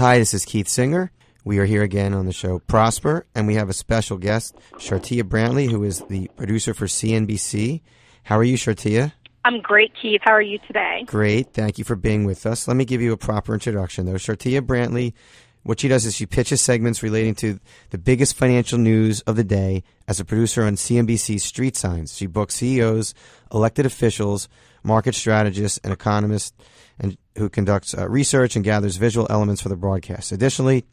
Hi, this is Keith Singer. We are here again on the show Prosper, and we have a special guest, Shartia Brantley, who is the producer for CNBC. How are you, Shartia? I'm great, Keith. How are you today? Great. Thank you for being with us. Let me give you a proper introduction, though. Shartia Brantley, what she does is she pitches segments relating to the biggest financial news of the day as a producer on CNBC Street Signs. She books CEOs, elected officials, market strategists, and economists, and who conducts research and gathers visual elements for the broadcast. Additionally,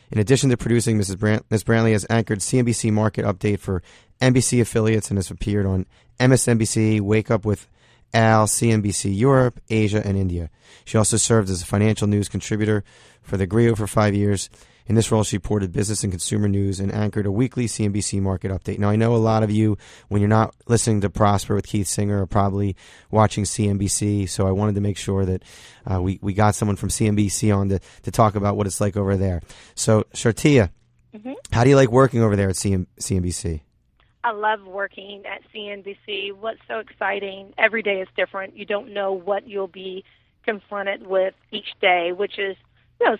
in addition to producing, Ms. Brantley has anchored CNBC Market Update for NBC affiliates and has appeared on MSNBC, Wake Up with Al, CNBC Europe, Asia, and India. She also served as a financial news contributor for The Grio for 5 years. In this role, she reported business and consumer news and anchored a weekly CNBC Market Update. Now, I know a lot of you, when you're not listening to Prosper with Keith Singer, are probably watching CNBC, so I wanted to make sure that we got someone from CNBC on to talk about what it's like over there. So, Shartia, how do you like working over there at CNBC? I love working at CNBC. What's so exciting, every day is different. You don't know what you'll be confronted with each day, which is,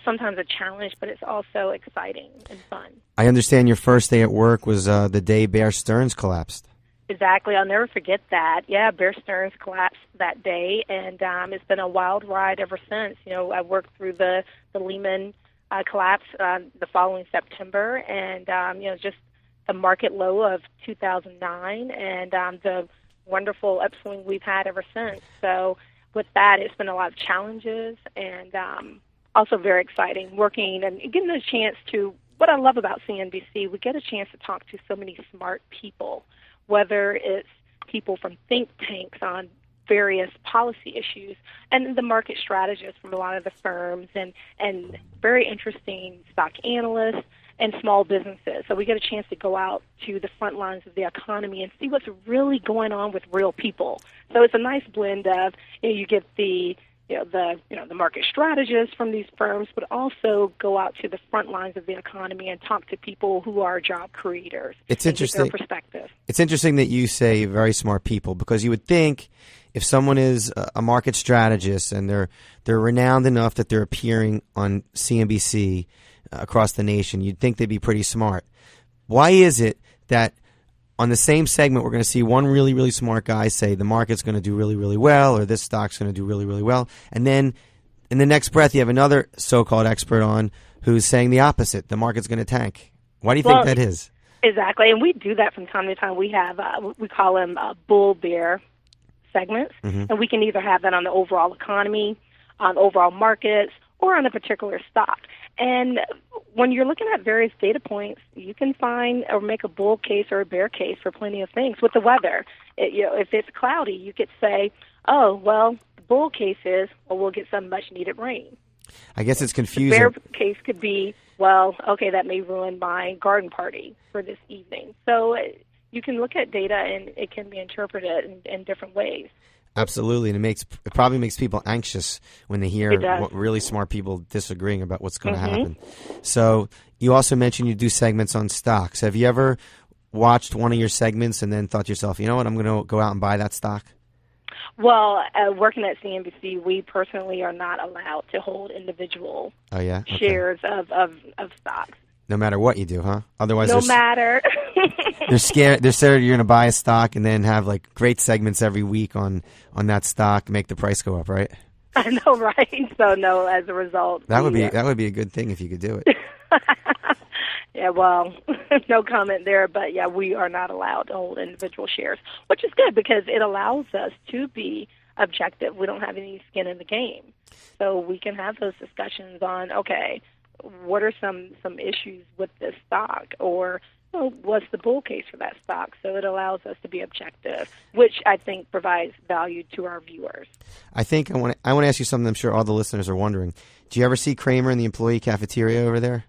sometimes a challenge, but it's also exciting and fun. I understand your first day at work was the day Bear Stearns collapsed. Exactly. I'll never forget that. Yeah, Bear Stearns collapsed that day, and it's been a wild ride ever since. I worked through the Lehman collapse the following September, and, just the market low of 2009 and the wonderful upswing we've had ever since. So with that, it's been a lot of challenges and also very exciting working and getting a chance to, what I love about CNBC, we get a chance to talk to so many smart people, whether it's people from think tanks on various policy issues and the market strategists from a lot of the firms and very interesting stock analysts and small businesses. So we get a chance to go out to the front lines of the economy and see what's really going on with real people. So it's a nice blend of, you get the market strategists from these firms, but also go out to the front lines of the economy and talk to people who are job creators. It's interesting. Their perspective. It's interesting that you say very smart people, because you would think if someone is a market strategist and they're renowned enough that they're appearing on CNBC across the nation, you'd think they'd be pretty smart. Why is it that on the same segment we're going to see one really, really smart guy say the market's going to do really, really well, or this stock's going to do really, really well, and then in the next breath you have another so-called expert on who's saying the opposite, the market's going to tank? Why do you think that is? Exactly, and we do that from time to time. We have, we call them bull-bear segments, and we can either have that on the overall economy, on overall markets, or on a particular stock. And when you're looking at various data points, you can find or make a bull case or a bear case for plenty of things. With the weather, if it's cloudy, you could say, oh, well, the bull case is, well, we'll get some much-needed rain. I guess it's confusing. The bear case could be, well, okay, that may ruin my garden party for this evening. So you can look at data, and it can be interpreted in different ways. Absolutely, and it probably makes people anxious when they hear really smart people disagreeing about what's going to happen. So you also mentioned you do segments on stocks. Have you ever watched one of your segments and then thought to yourself, you know what, I'm going to go out and buy that stock? Well, working at CNBC, we personally are not allowed to hold individual shares of stocks. No matter what you do, huh? Otherwise, no matter. They're scared. They're scared you're going to buy a stock and then have like great segments every week on that stock, make the price go up, right? I know, right? So no, as a result, that would be a good thing if you could do it. Yeah, well, no comment there, but yeah, we are not allowed to hold individual shares, which is good because it allows us to be objective. We don't have any skin in the game, so we can have those discussions on, okay, what are some issues with this stock, or what's the bull case for that stock? So it allows us to be objective, which I think provides value to our viewers. I think I want to ask you something I'm sure all the listeners are wondering. Do you ever see Kramer in the employee cafeteria over there?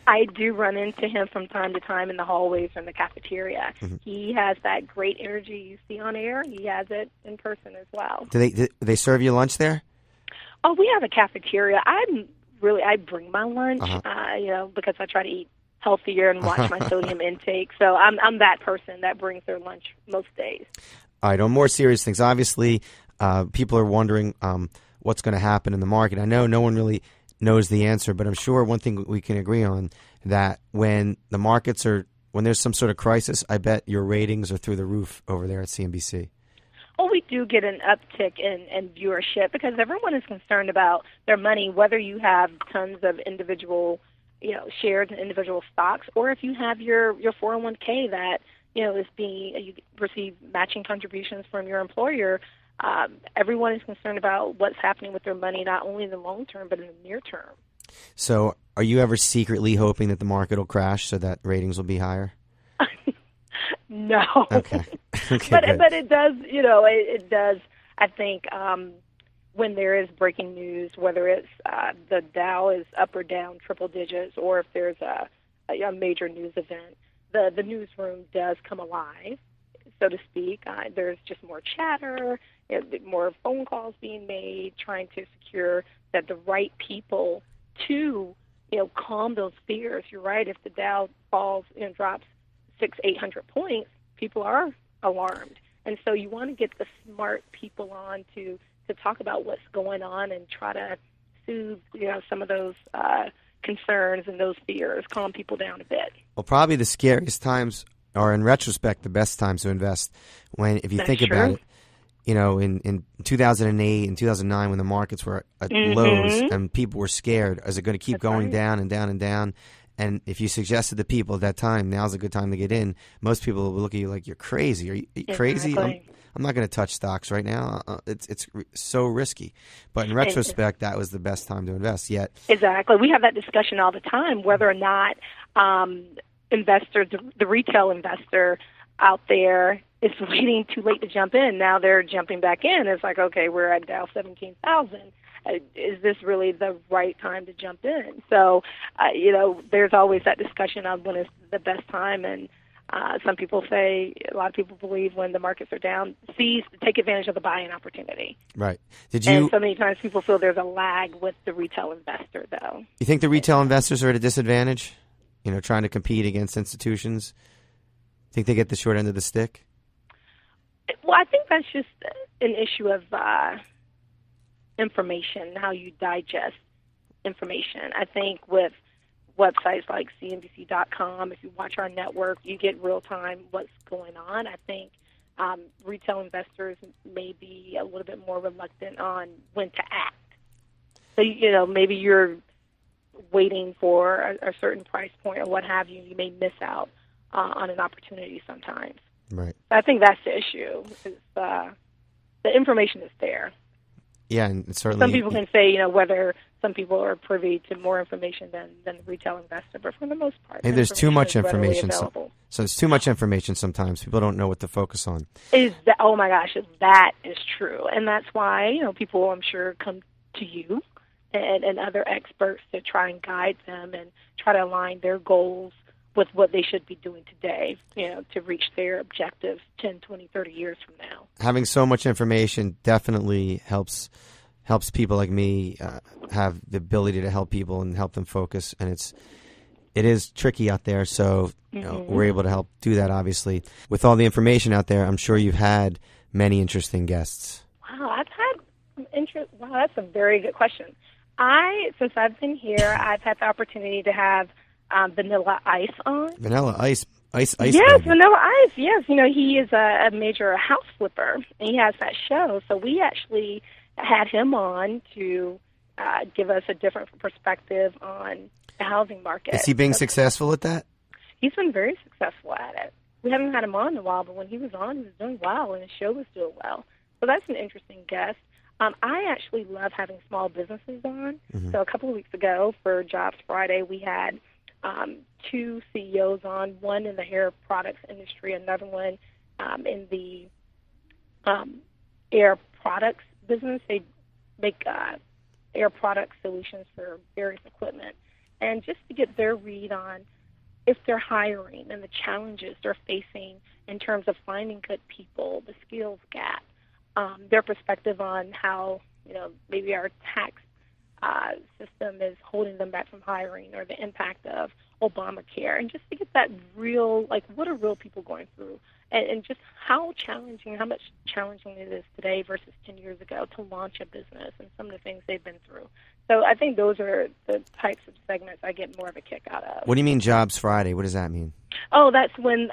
I do run into him from time to time in the hallways or in the cafeteria. He has that great energy you see on air. He has it in person as well. Do they serve you lunch there? Oh, we have a cafeteria. I bring my lunch, because I try to eat healthier and watch my sodium intake. So I'm that person that brings their lunch most days. All right, on more serious things, obviously, people are wondering what's going to happen in the market. I know no one really knows the answer, but I'm sure one thing we can agree on, that when the markets are, when there's some sort of crisis, I bet your ratings are through the roof over there at CNBC. Well, we do get an uptick in viewership because everyone is concerned about their money, whether you have tons of individual, shares in individual stocks, or if you have your 401k that, is you receive matching contributions from your employer. Everyone is concerned about what's happening with their money, not only in the long term, but in the near term. So are you ever secretly hoping that the market will crash so that ratings will be higher? No. Okay. But it does, it does, I think, when there is breaking news, whether it's the Dow is up or down triple digits, or if there's a major news event, the newsroom does come alive, so to speak. There's just more chatter, more phone calls being made, trying to secure that the right people to, calm those fears. You're right. If the Dow falls and drops 600-800 points, people are alarmed. And so you want to get the smart people on to talk about what's going on and try to soothe, some of those concerns and those fears, calm people down a bit. Well, probably the scariest times are, in retrospect, the best times to invest. If you think about it, in 2008 and 2009, when the markets were at lows and people were scared, is it going to keep going down and down and down? And if you suggested to people at that time, now's a good time to get in, most people will look at you like you're crazy. Are you crazy? I'm not going to touch stocks right now. It's so risky. But in retrospect, that was the best time to invest yet. Exactly. We have that discussion all the time, whether or not investors, the retail investor out there is waiting too late to jump in. Now they're jumping back in. It's like, okay, we're at Dow 17,000. Is this really the right time to jump in? So, there's always that discussion on when is the best time. And some people say, a lot of people believe when the markets are down, take advantage of the buying opportunity. Right. And so many times people feel there's a lag with the retail investor, though. You think the retail investors are at a disadvantage, trying to compete against institutions? Think they get the short end of the stick? Well, I think that's just an issue of information, how you digest information. I think with websites like CNBC.com, if you watch our network, you get real-time what's going on. I think retail investors may be a little bit more reluctant on when to act. So, maybe you're waiting for a certain price point or what have you. You may miss out on an opportunity sometimes. Right. I think that's the issue. Is the information is there. Yeah, and certainly some people can say, whether some people are privy to more information than the retail investor, but for the most part, there's too much information. So there's too much information sometimes. People don't know what to focus on. Oh my gosh, that is true, and that's why people, I'm sure, come to you and other experts to try and guide them and try to align their goals with what they should be doing today, to reach their objectives 10, 20, 30 years from now. Having so much information definitely helps people like me have the ability to help people and help them focus. And it is tricky out there, so we're able to help do that, obviously. With all the information out there, I'm sure you've had many interesting guests. Wow, I've had interest. Wow, that's a very good question. Since I've been here, I've had the opportunity to have Vanilla Ice on. Vanilla Ice. Yes, baby. Vanilla Ice. Yes, he is a major house flipper, and he has that show. So we actually had him on to give us a different perspective on the housing market. Is he being successful at that? He's been very successful at it. We haven't had him on in a while, but when he was on, he was doing well, and his show was doing well. So that's an interesting guest. I actually love having small businesses on. So a couple of weeks ago for Jobs Friday, we had two CEOs on, one in the hair products industry, another one in the air products business. They make air product solutions for various equipment. And just to get their read on if they're hiring and the challenges they're facing in terms of finding good people, the skills gap, their perspective on how, maybe our tax system is holding them back from hiring, or the impact of Obamacare, and just to get that real, what are real people going through, and just how much challenging it is today versus 10 years ago to launch a business, and some of the things they've been through. So I think those are the types of segments I get more of a kick out of. What do you mean Jobs Friday? What does that mean? Oh, that's when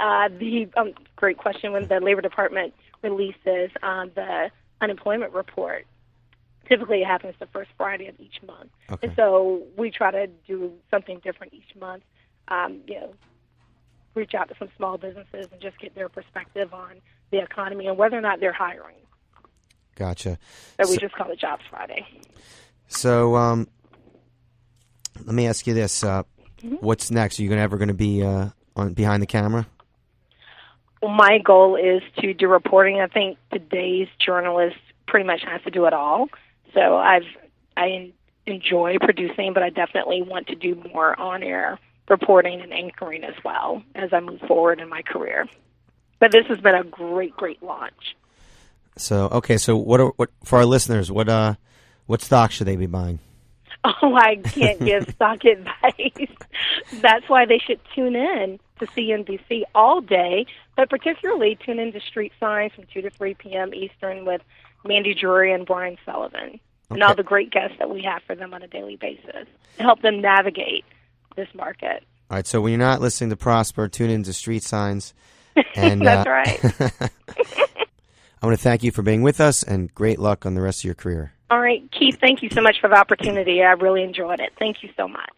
great question, when the Labor Department releases the unemployment report. Typically, it happens the first Friday of each month. Okay. And so we try to do something different each month, reach out to some small businesses and just get their perspective on the economy and whether or not they're hiring. Gotcha. So we just call it Jobs Friday. So let me ask you this. What's next? Are you ever going to be on behind the camera? Well, my goal is to do reporting. I think today's journalist pretty much has to do it all. So I enjoy producing, but I definitely want to do more on-air reporting and anchoring as well as I move forward in my career. But this has been a great, great launch. So okay, so what for our listeners? What stock should they be buying? Oh, I can't give stock advice. That's why they should tune in to CNBC all day, but particularly tune into Street Signs from 2 to 3 p.m. Eastern with Mandy Drury and Brian Sullivan, and all the great guests that we have for them on a daily basis to help them navigate this market. All right, so when you're not listening to Prosper, tune into Street Signs. And, That's right. I want to thank you for being with us, and great luck on the rest of your career. All right, Keith, thank you so much for the opportunity. I really enjoyed it. Thank you so much.